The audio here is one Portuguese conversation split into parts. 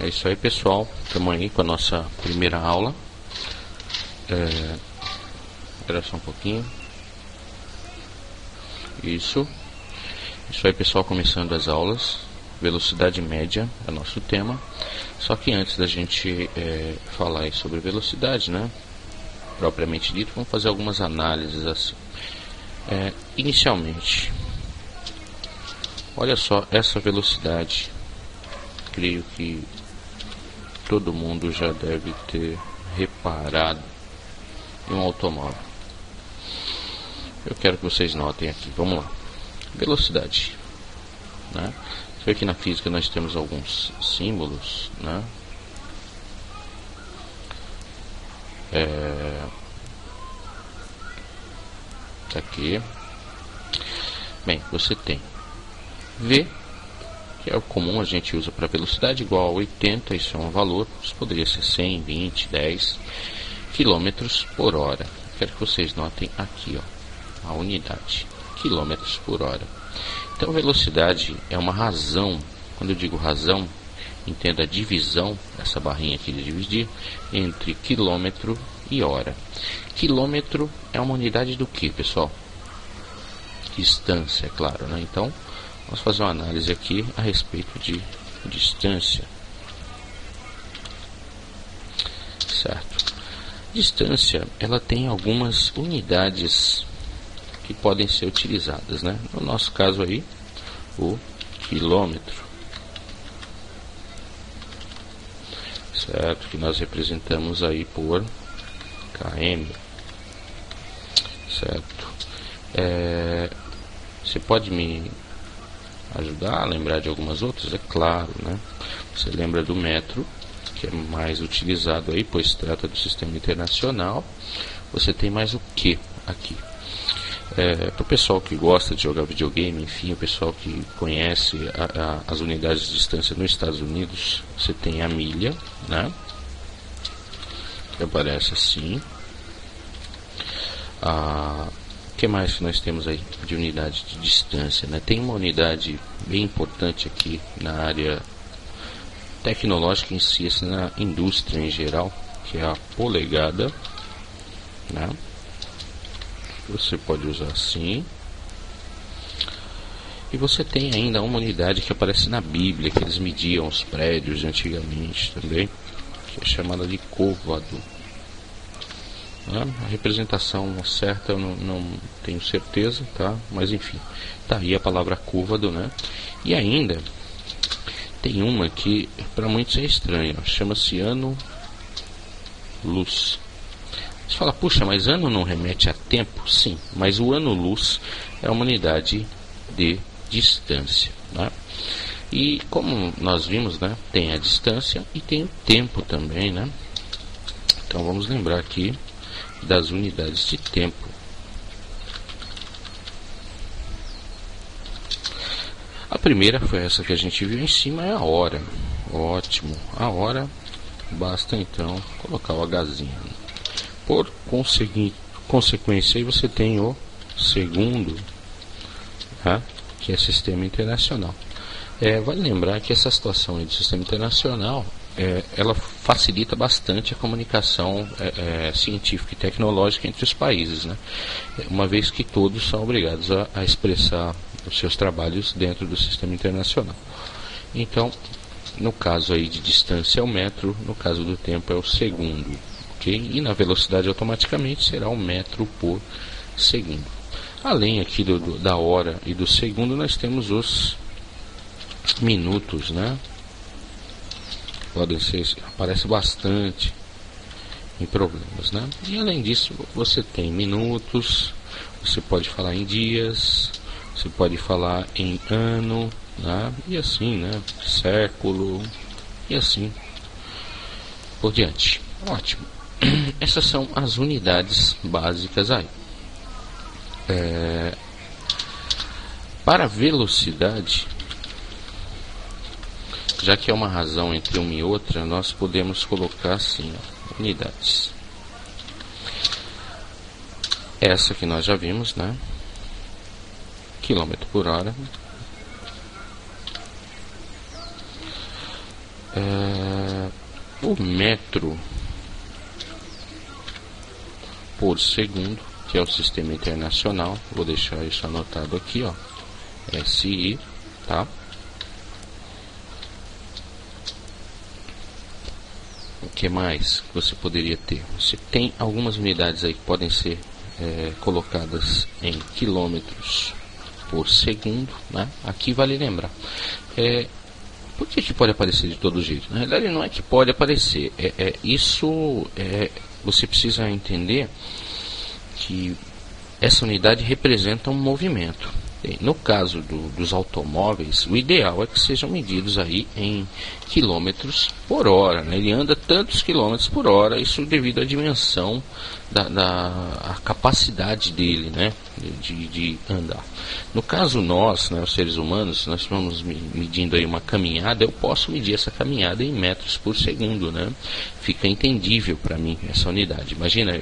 É isso aí, pessoal. Estamos aí com a nossa primeira aula. Espera só um pouquinho. Isso aí, pessoal, começando as aulas. Velocidade média é o nosso tema. Só que antes da gente falar aí sobre velocidade, né, propriamente dito, vamos fazer algumas análises assim. Inicialmente, olha só essa velocidade. Creio que todo mundo já deve ter reparado em um automóvel. Eu quero que vocês notem aqui. Vamos lá. Velocidade, né? Você vê que na física nós temos alguns símbolos, né? Aqui. Bem, você tem V, que é o comum, a gente usa para velocidade, igual a 80, isso é um valor, isso poderia ser 100, 20, 10 km por hora. Quero que vocês notem aqui, ó, a unidade, km por hora. Então, velocidade é uma razão. Quando eu digo razão, entenda a divisão, essa barrinha aqui de dividir, entre quilômetro e hora. Quilômetro é uma unidade do que, pessoal? Distância, é claro, né? Então, vamos fazer uma análise aqui a respeito de distância. Certo. Distância, ela tem algumas unidades que podem ser utilizadas, né? No nosso caso aí, o quilômetro. Certo, que nós representamos aí por km. Certo. Você pode me ajudar a lembrar de algumas outras? É claro, né? Você lembra do metro, que é mais utilizado aí, pois trata do sistema internacional. Você tem mais o que aqui? Para o pessoal que gosta de jogar videogame, enfim, o pessoal que conhece as unidades de distância nos Estados Unidos, você tem a milha, né? Que aparece assim. O que mais que nós temos aí de unidade de distância, né? Tem uma unidade bem importante aqui na área tecnológica em si, assim, na indústria em geral, que é a polegada, né? Você pode usar assim. E você tem ainda uma unidade que aparece na Bíblia, que eles mediam os prédios antigamente também, que é chamada de côvado. A representação certa eu não tenho certeza, tá? Mas enfim, tá aí a palavra côvado, né? E ainda tem uma que para muitos é estranha, chama-se ano-luz. Você fala, puxa, mas ano não remete a tempo? Sim, mas o ano-luz é uma unidade de distância, né? E como nós vimos, né, tem a distância e tem o tempo também, né? Então vamos lembrar aqui das unidades de tempo. A primeira foi essa que a gente viu em cima, é a hora. Ótimo, a hora, basta então colocar o Hzinho. Por consequência, aí você tem o segundo, tá? Que é sistema internacional. Vale lembrar que essa situação aí do sistema internacional, ela facilita bastante a comunicação científica e tecnológica entre os países, né? Uma vez que todos são obrigados a expressar os seus trabalhos dentro do sistema internacional. Então, no caso aí de distância é o metro, no caso do tempo é o segundo. E na velocidade automaticamente será um metro por segundo. Além aqui da hora e do segundo, nós temos os minutos, né? Podem ser, aparece bastante em problemas, né? E além disso, você tem minutos, você pode falar em dias, você pode falar em ano, né? E assim, né? Século, e assim por diante. Ótimo. Essas são as unidades básicas aí. Para velocidade, já que é uma razão entre uma e outra, nós podemos colocar assim, ó, unidades. Essa que nós já vimos, né? Quilômetro por hora. o metro por segundo, que é o sistema internacional, vou deixar isso anotado aqui, ó, SI, tá? O que mais você poderia ter? Você tem algumas unidades aí que podem ser colocadas em quilômetros por segundo, né? Aqui vale lembrar. Por que pode aparecer de todo jeito? Na realidade não é que pode aparecer. Você precisa entender que essa unidade representa um movimento. No caso dos automóveis, o ideal é que sejam medidos aí em quilômetros por hora, né? Ele anda tantos quilômetros por hora, isso devido à dimensão a capacidade dele, né? de andar. No caso nós, né, os seres humanos, nós vamos medindo aí uma caminhada, eu posso medir essa caminhada em metros por segundo, né? Fica entendível para mim essa unidade. Imagina,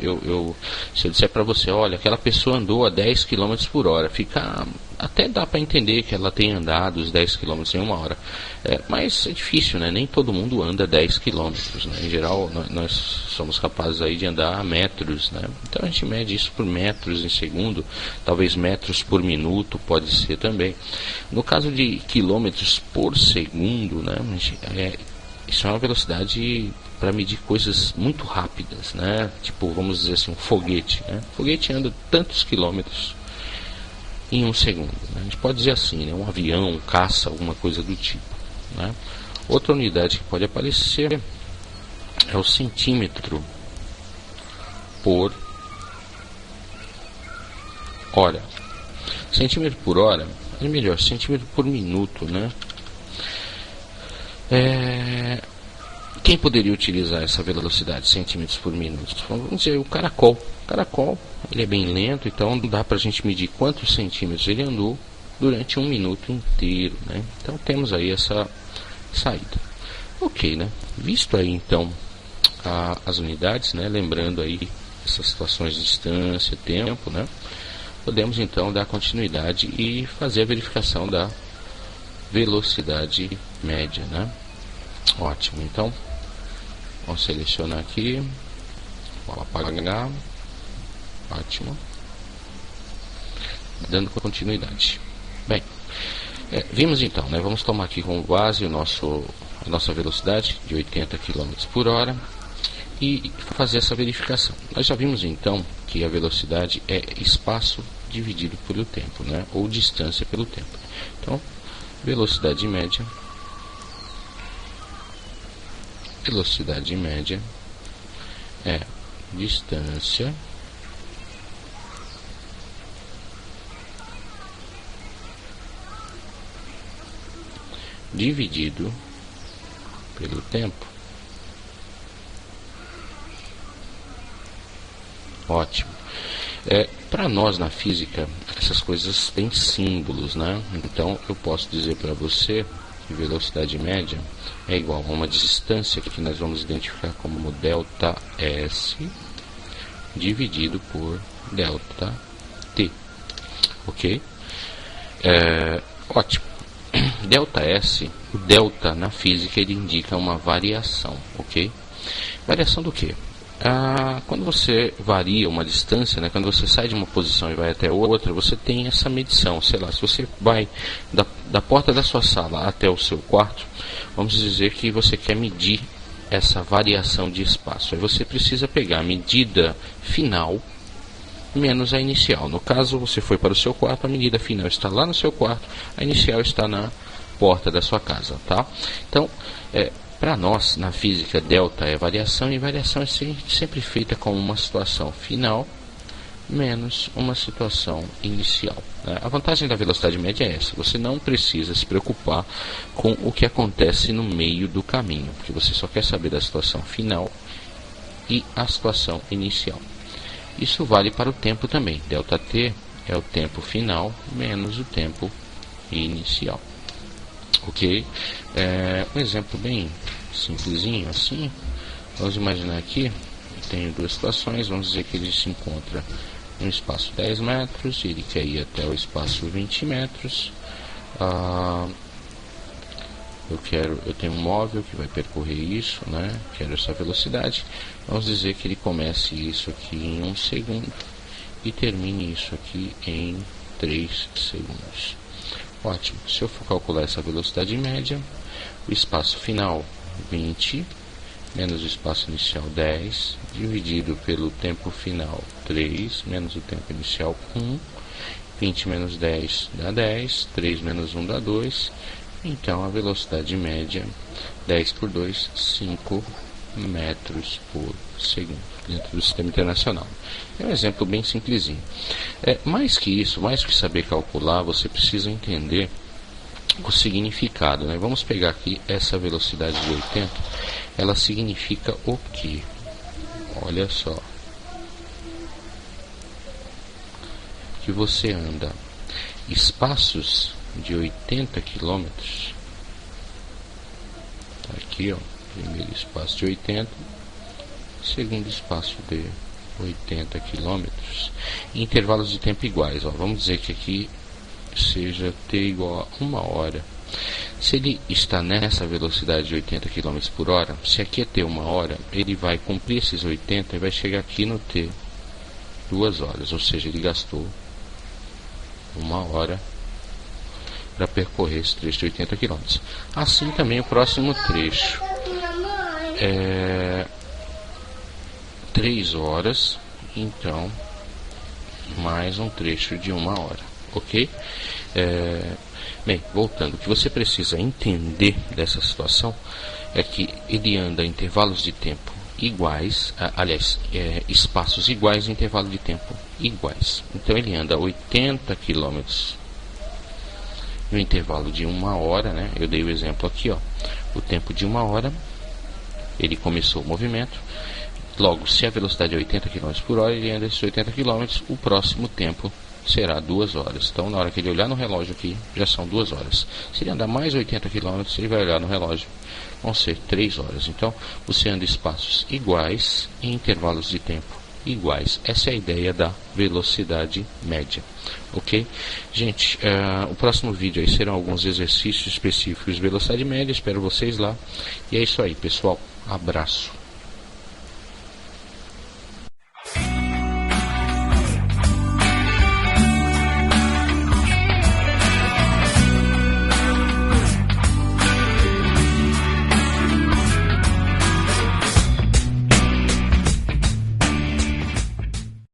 se eu disser para você, olha, aquela pessoa andou a 10 km por hora, até dá para entender que ela tem andado os 10 km em uma hora. Mas é difícil, né? Nem todo mundo anda 10 km, né? Em geral, nós somos capazes aí de andar a metros, né? Então a gente mede isso por metros em segundo, talvez metros por minuto, pode ser também. No caso de quilômetros por segundo, né? Isso é uma velocidade para medir coisas muito rápidas, né? Tipo, vamos dizer assim, um foguete, né? O foguete anda tantos quilômetros em um segundo, né? A gente pode dizer assim, né? Um avião, um caça, alguma coisa do tipo, né? Outra unidade que pode aparecer é o centímetro por hora. Centímetro por hora, é melhor, centímetro por minuto, né? Quem poderia utilizar essa velocidade, centímetros por minuto? Vamos dizer, o caracol. O caracol, ele é bem lento, então dá para a gente medir quantos centímetros ele andou durante um minuto inteiro, né? Então temos aí essa saída. Ok, né? Visto aí então as unidades, né? Lembrando aí essas situações de distância, tempo, né? Podemos então dar continuidade e fazer a verificação da velocidade média, né? Ótimo, então vamos selecionar aqui, vou apagar, ótimo, dando continuidade. Bem, vimos então, né? Vamos tomar aqui como base a nossa velocidade de 80 km por hora e fazer essa verificação. Nós já vimos então que a velocidade é espaço dividido pelo tempo, né? Ou distância pelo tempo. Então, velocidade média é distância dividido pelo tempo. Ótimo. Para nós na física, essas coisas têm símbolos, né? Então eu posso dizer para você que velocidade média é igual a uma distância que nós vamos identificar como delta S dividido por delta T. Ok? Ótimo. Delta S, o delta na física ele indica uma variação, ok? Variação do quê? Quando você varia uma distância, né, quando você sai de uma posição e vai até outra, você tem essa medição. Sei lá, se você vai da porta da sua sala até o seu quarto, vamos dizer que você quer medir essa variação de espaço. Aí você precisa pegar a medida final menos a inicial. No caso, você foi para o seu quarto, a medida final está lá no seu quarto, a inicial está na porta da sua casa, tá? Então, para nós, na física, delta é variação, e variação é sempre feita como uma situação final menos uma situação inicial, né? A vantagem da velocidade média é essa: você não precisa se preocupar com o que acontece no meio do caminho, porque você só quer saber da situação final e a situação inicial. Isso vale para o tempo também. Delta T é o tempo final menos o tempo inicial. Ok? Um exemplo bem simplesinho assim. Vamos imaginar aqui, tenho duas situações. Vamos dizer que ele se encontra no espaço 10 metros, ele quer ir até o espaço 20 metros. eu tenho um móvel que vai percorrer isso, né? Quero essa velocidade. Vamos dizer que ele comece isso aqui em 1 segundo e termine isso aqui em 3 segundos. Ótimo. Se eu for calcular essa velocidade média, o espaço final 20 menos o espaço inicial 10 dividido pelo tempo final 3 menos o tempo inicial 1, 20 menos 10 dá 10, 3 menos 1 dá 2. Então a velocidade média 10 por 2, 5 metros por segundo dentro do sistema internacional. É um exemplo bem simplesinho. Mais que isso, mais que saber calcular, você precisa entender o significado, né? Vamos pegar aqui essa velocidade de 80, ela significa o quê? Olha só, que você anda espaços de 80 km, tá aqui, ó, primeiro espaço de 80, segundo espaço de 80 km, em intervalos de tempo iguais, ó. Vamos dizer que aqui seja t igual a 1 hora. Se ele está nessa velocidade de 80 km por hora, se aqui é t 1 hora, ele vai cumprir esses 80 e vai chegar aqui no t 2 horas, ou seja, ele gastou 1 hora para percorrer esse trecho de 80 km. Assim também o próximo trecho é 3 horas, então mais um trecho de 1 hora, ok? Bem, voltando, o que você precisa entender dessa situação é que ele anda em intervalos de tempo iguais, espaços iguais em intervalo de tempo iguais. Então ele anda 80 km no intervalo de 1 hora, né? Eu dei o exemplo aqui, ó, o tempo de 1 hora, ele começou o movimento. Logo, se a velocidade é 80 km por hora, ele anda esses 80 km, o próximo tempo será 2 horas. Então, na hora que ele olhar no relógio aqui, já são 2 horas. Se ele andar mais 80 km, ele vai olhar no relógio, vão ser 3 horas. Então, você anda espaços iguais em intervalos de tempo iguais. Essa é a ideia da velocidade média, ok? Gente, o próximo vídeo aí serão alguns exercícios específicos de velocidade média. Espero vocês lá. E é isso aí, pessoal. Abraço.